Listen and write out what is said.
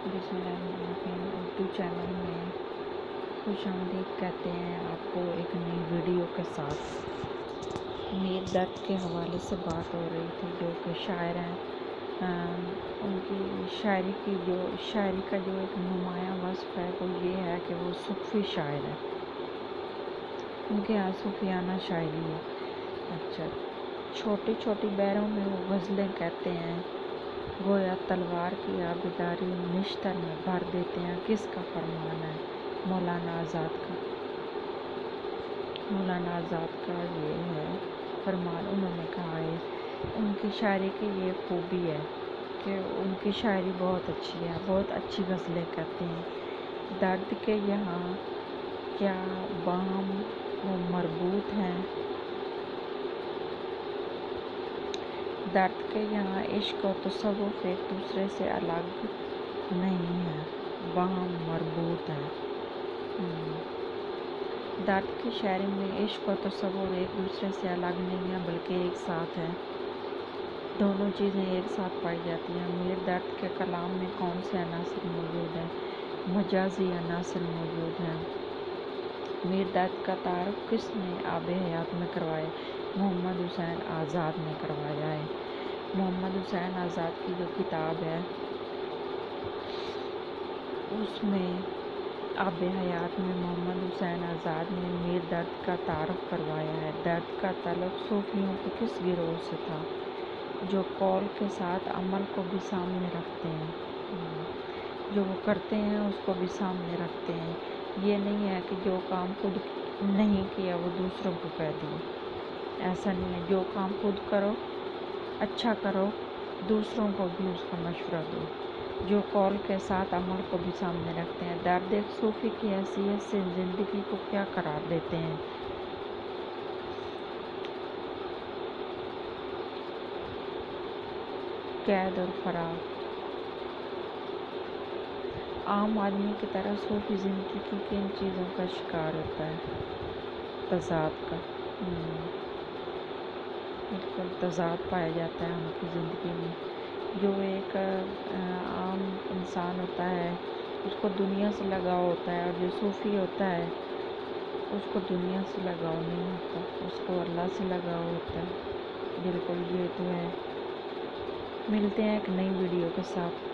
बिस्मिल्लाहिर्रहमानिर्रहीम उर्दू चैनल में खुशामदीद कहते हैं आपको एक नई वीडियो के साथ। मीर दर्द के हवाले से बात हो रही थी, जो कि शायर हैं। उनकी शायरी का जो एक नुमायाँ वस्फ़ है वो ये है कि वो सूफ़ी शायर है। उनके यहाँ सूफियाना शायरी है। अच्छा, छोटी छोटी बैरों में वो गज़लें कहते हैं, गोया तलवार की आबिदारी निश्तर में भर देते हैं। किसका फरमान है? मौलाना आज़ाद का ये है फरमान। उन्होंने कहा है उनकी शायरी की ये खूबी है कि उनकी शायरी बहुत अच्छी है, बहुत अच्छी गज़लें कहते हैं। दर्द के यहाँ क्या बाम वो मरबूत हैं, दर्द के यहाँ इश्क और तसव्वुफ़ एक दूसरे से अलग नहीं है, बाहम मरबूत है। दर्द की शायरी में इश्क और तसव्वुर एक दूसरे से अलग नहीं है, बल्कि एक साथ है। दोनों चीज़ें एक साथ पाई जाती हैं। मीर दर्द के कलाम में कौन से अनासर मौजूद हैं? मजाजी अनासर मौजूद हैं। मीर दर्द का तारुफ किसने आब हयात में करवाया? मोहम्मद हुसैन आज़ाद ने करवाया है। मोहम्मद हुसैन आज़ाद की जो किताब है उसमें आब हयात में मोहम्मद हुसैन आज़ाद ने मीर दर्द का तारुफ करवाया है। दर्द का ताल्लुक़ सूफियों के किस गिरोह से था? जो कौल के साथ अमल को भी सामने रखते हैं, जो वो करते हैं उसको भी सामने रखते हैं। ये नहीं है कि जो काम खुद नहीं किया वो दूसरों को कह दिए, ऐसा नहीं है। जो काम खुद करो, अच्छा करो, दूसरों को भी उसका मशवरा दो। जो कौल के साथ अमल को भी सामने रखते हैं। दर्द एक सूफ़ी की हैसियत से ज़िंदगी को क्या करार देते हैं? कैद और फरार। आम आदमी की तरह सूफी ज़िंदगी की किन चीज़ों का शिकार होता है? तज़ाद का। बिल्कुल तज़ाद पाया जाता है उनकी ज़िंदगी में। जो एक आम इंसान होता है उसको दुनिया से लगाव होता है, और जो सूफ़ी होता है उसको दुनिया से लगाव नहीं होता, उसको अल्लाह से लगाव होता है। बिल्कुल ये तो है। मिलते हैं एक नई वीडियो के साथ।